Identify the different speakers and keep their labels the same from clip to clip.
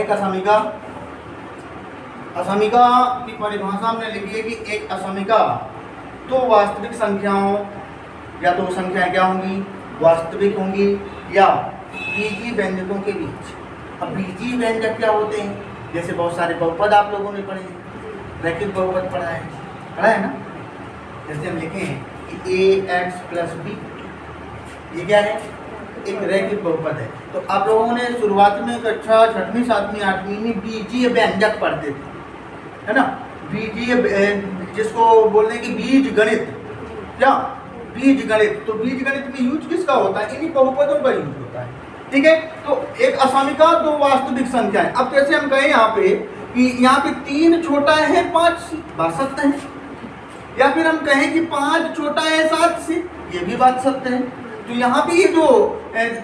Speaker 1: रैखिक असमीका। असमीका की परिभाषा हमने लिखी है कि एक असमीका तो वास्तविक संख्याओं या दो संख्याएं क्या होंगी, वास्तविक होंगी या बीजीय व्यंजकों के बीच। अब बीजीय व्यंजक क्या होते हैं, जैसे बहुत सारे बहुपद आप लोगों ने पढ़े, रैखिक बहुपद पढ़ा है ना। जैसे हम लिखें कि ax + b, ये क्या है, एक रैखिक बहुपद है। तो आप लोगों ने शुरुआत में कक्षा 6वीं 7वीं 8वीं में बीजीय व्यंजक पढ़ते थे, है ना। बीजीय जिसको बोलते हैं कि बीज गणित, क्या बीज गणित। तो बीज गणित में यूज किसका होता है, इन्हीं बहुपदों का यूज होता है, ठीक है। तो एक असमीका दो वास्तविक संख्याएं। अब जैसे हम कहें यहाँ पे कि यहाँ पे 3 छोटा है 5 से, बात सत्य है। या फिर हम कहें कि 5 छोटा है 7 से, ये भी बात सत्य है। तो यहाँ पे ये जो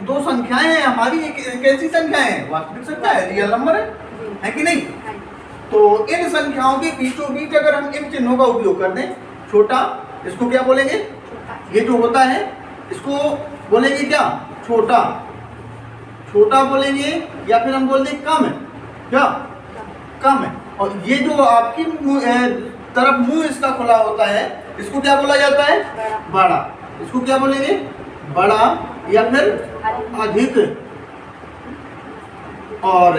Speaker 1: दो संख्याएं हैं हमारी, एक कैसी संख्या है, वास्तविक संख्या है, रियल नंबर है कि नहीं। तो इन संख्याओं के बीचों बीच अगर हम इन चिन्हों का उपयोग कर दें, छोटा इसको क्या बोलेंगे, ये जो होता है इसको बोलेंगे क्या, छोटा, छोटा बोलेंगे। या फिर हम बोल दें कम है, क्या कम है। और ये जो आपकी तरफ मुंह इसका खुला होता है, इसको क्या बोला जाता है, बड़ा। इसको क्या बोलेंगे, बड़ा या फिर अधिक। और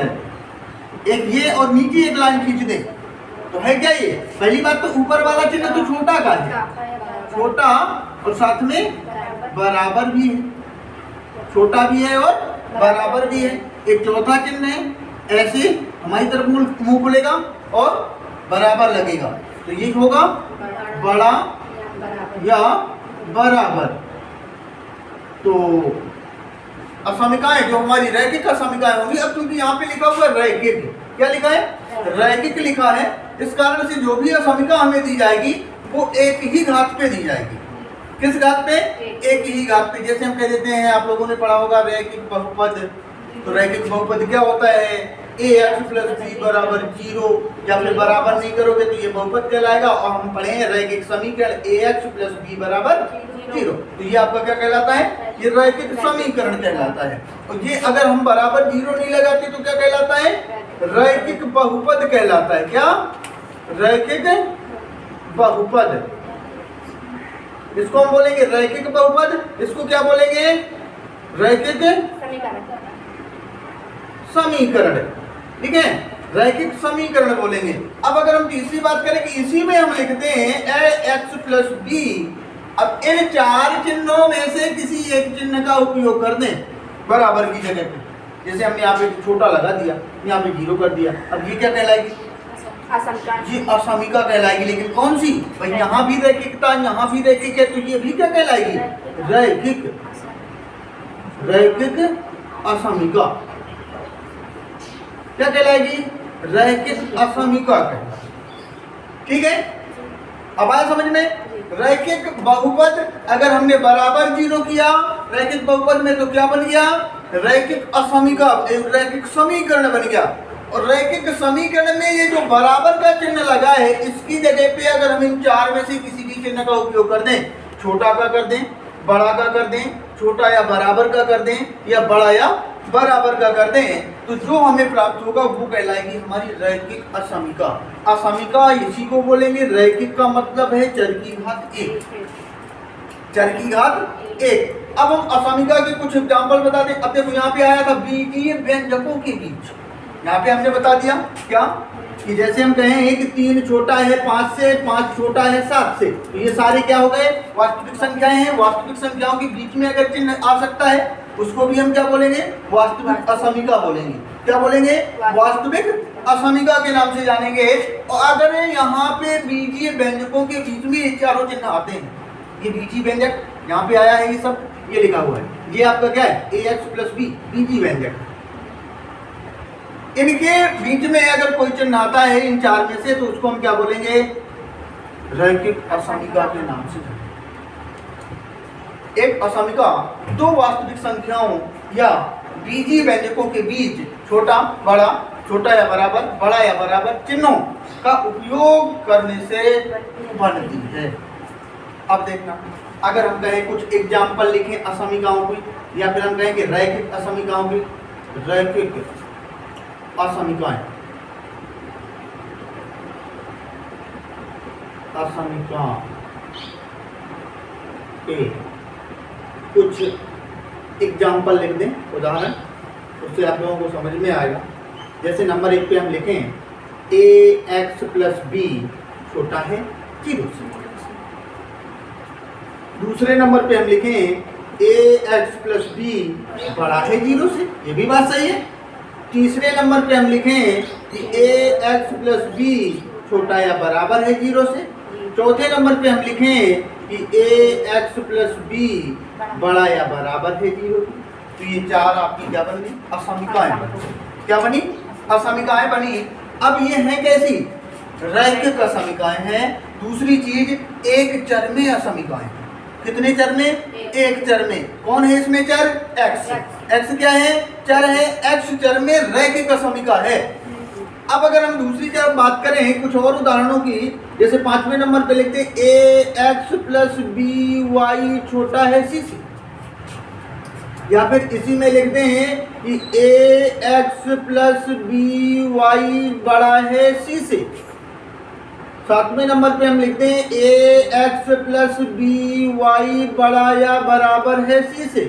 Speaker 1: एक ये और नीचे एक लाइन खींच दे तो है क्या, ये पहली बात तो ऊपर वाला चिन्ह तो छोटा का है, छोटा और साथ में बराबर भी है, छोटा भी है और बराबर भी है। एक चौथा चिन्ह है, ऐसे हमारी तरफ मुंह खुलेगा और बराबर लगेगा, तो ये होगा बड़ा या बराबर। तो असमीकाएं जो हमारी रैखिक असमीकाएं होंगी। अब क्योंकि यहाँ पे लिखा हुआ है रैखिक, क्या लिखा है, रैखिक लिखा है, इस कारण से जो भी असमीका हमें दी जाएगी वो एक ही घात पे दी जाएगी। किस घात पे, एक ही घात पे। जैसे हम कह देते हैं, आप लोगों ने पढ़ा होगा रैखिक बहुपद। तो रैखिक बहुपद क्या होता है, ax + b = 0, या फिर बराबर नहीं करोगे तो ये बहुपद कहलाएगा। और हम पढ़े हैं रैखिक समीकरण ax + b = 0, तो ये आपका क्या कहलाता है, ये रैखिक समीकरण कहलाता है। और ये अगर हम बराबर 0 नहीं लगाते तो क्या कहलाता है, रैखिक बहुपद कहलाता है। क्या, रैखिक बहुपद। इसको हम बोलेंगे रैखिक बहुपद, इसको क्या बोलेंगे, रैखिक समीकरण, ठीक है, रैखिक समीकरण बोलेंगे। अब अगर हम तीसरी बात करें कि इसी में हम लिखते हैं ax + b। अब इन 4 चिन्हों में से किसी एक चिन्ह का उपयोग कर दें बराबर की जगह पे। जैसे हमने यहाँ पे छोटा लगा दिया, यहाँ पे 0 कर दिया, अब ये क्या कहलाएगी, ये असमीका कहलाएगी। लेकिन कौन सी, भाई यहाँ भी रैखिकता, यहाँ भी रैखिक है, तो ये भी क्या कहलाएगी, रैखिक, रैखिक असमीका। क्या कहलाएगी, रैखिक असमीका कहलाएगी, ठीक है। अब आया समझ में। रैखिक बहुपद अगर हमने बराबर 0 किया रैखिक बहुपद में तो क्या बन गया, रैखिक असमीका, रैखिक समीकरण बन गया। और रैखिक समीकरण में ये जो बराबर का चिन्ह लगा है, इसकी जगह पे अगर हम इन 4 में से किसी भी चिन्ह का उपयोग कर दें, छोटा का कर दें, बड़ा का कर दें, छोटा या बराबर का कर दें, या बड़ा या बराबर का कर दें, तो जो हमें प्राप्त होगा वो कहलाएगी हमारी रैखिक असमीका। असमीका इसी को बोलेंगे, रैखिक का मतलब है चर की घात 1, चर की घात 1। अब हम असमीका के कुछ एग्जाम्पल बता दें। अब देखो यहाँ पे आया था बीजीय व्यंजकों के बीच, यहाँ पे हमने बता दिया क्या, कि जैसे हम कहें कि 3 छोटा है 5 से, 5 छोटा है 7 से, तो ये सारे क्या हो गए, वास्तविक संख्याएं हैं। वास्तविक संख्याओं के बीच में अगर चिन्ह आ सकता है उसको भी हम क्या बोलेंगे, वास्तविक असमीका बोलेंगे। क्या बोलेंगे, वास्तविक असमीका के नाम से जानेंगे। और अगर यहाँ पे बीजीय व्यंजकों के बीच में ये चारों चिन्ह आते हैं, ये बीजीय व्यंजक यहाँ पे आया है, ये सब ये लिखा हुआ है, ये आपका क्या है, ax + b, बीजीय व्यंजक। इनके बीच में अगर कोई चिन्ह आता है इन 4 में से, तो उसको हम क्या बोलेंगे, रैखिक असमीका के नाम से। एक असमीका दो वास्तविक संख्याओं या बीजीय व्यंजकों के बीच छोटा बड़ा, छोटा या बराबर, बड़ा या बराबर चिन्हों का उपयोग करने से बनती है। अब देखना, अगर हम कहें कुछ एग्जाम्पल लिखें असमीकाओं की, या फिर हम कहें कि रैखिक असमीकाओं की, रैखिक असमिकाएं, असमिका के कुछ एग्जाम्पल लिख दें, उदाहरण, उससे आप लोगों को समझ में आएगा। जैसे नंबर 1 पे हम लिखें ax प्लस बी छोटा है 0 से। दूसरे नंबर पे हम लिखें ax प्लस बी बड़ा है 0 से, ये भी बात सही है। तीसरे नंबर पे हम लिखें कि ax प्लस बी छोटा या बराबर है 0 से। चौथे नंबर पे हम लिखें कि ax प्लस बी बड़ा या बराबर है 0 से। तो ये 4 आपकी क्या बनी? असमिकाएं बनी। क्या बनी? असमिकाएं बनी। अब ये हैं कैसी? रैखिक असमिकाएं हैं। दूसरी चीज एक चर में असमिकाएं। कितने चर में? एक चर में। कौन है इसमें चर? x। x क्या है? चर है। x चर में रैखिक असमिका है। अब अगर हम दूसरी तरफ बात करें कुछ और उदाहरणों की, जैसे 5वें नंबर पे लिखते हैं ax प्लस बी वाई छोटा है c से, या फिर इसी में लिखते हैं कि ax प्लस बी वाई बड़ा है c से। 7वें नंबर पे हम लिखते हैं ax प्लस बी वाई बड़ा या बराबर है c से,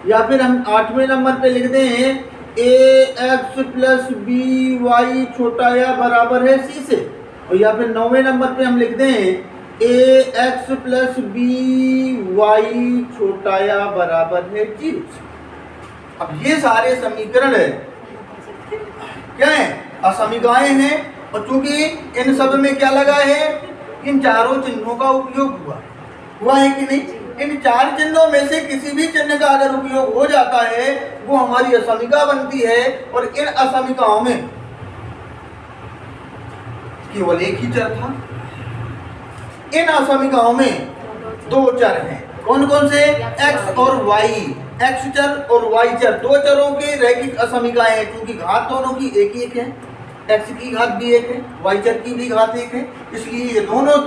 Speaker 1: या फिर हम 8वें नंबर पे लिखते हैं ax प्लस बी वाई छोटा या बराबर है c से, और या फिर 9वें नंबर पे हम लिखते हैं ax प्लस बी वाई छोटा या बराबर है 0 से। अब ये सारे समीकरण क्या है? असमिकाएं हैं। और चूंकि इन सब में क्या लगा है? इन चारों चिन्हों का उपयोग हुआ है कि नहीं? इन 4 चिन्हों में से किसी भी चिन्ह का अगर उपयोग हो जाता है वो हमारी असमिका बनती है। और इन असमिकाओं में केवल एक ही चर था। इन असमिकाओं में 2 चर हैं। कौन कौन से? x और y। x चर और y चर, 2 चरों के रैखिक असमिकाएं हैं, क्योंकि घात दोनों की एक एक है। x की घात भी 1 है, y चर की भी घात 1 है, इसलिए ये दोनों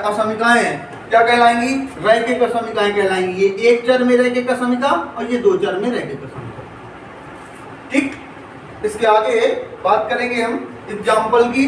Speaker 1: असमिकाएं क्या कहलाएंगी? रैखिक असमिकाएं कहलाएंगी। ये एक चर में रैखिक असमिका और ये 2 चर में रैखिक असमिका। ठीक, इसके आगे बात करेंगे हम एग्जाम्पल की।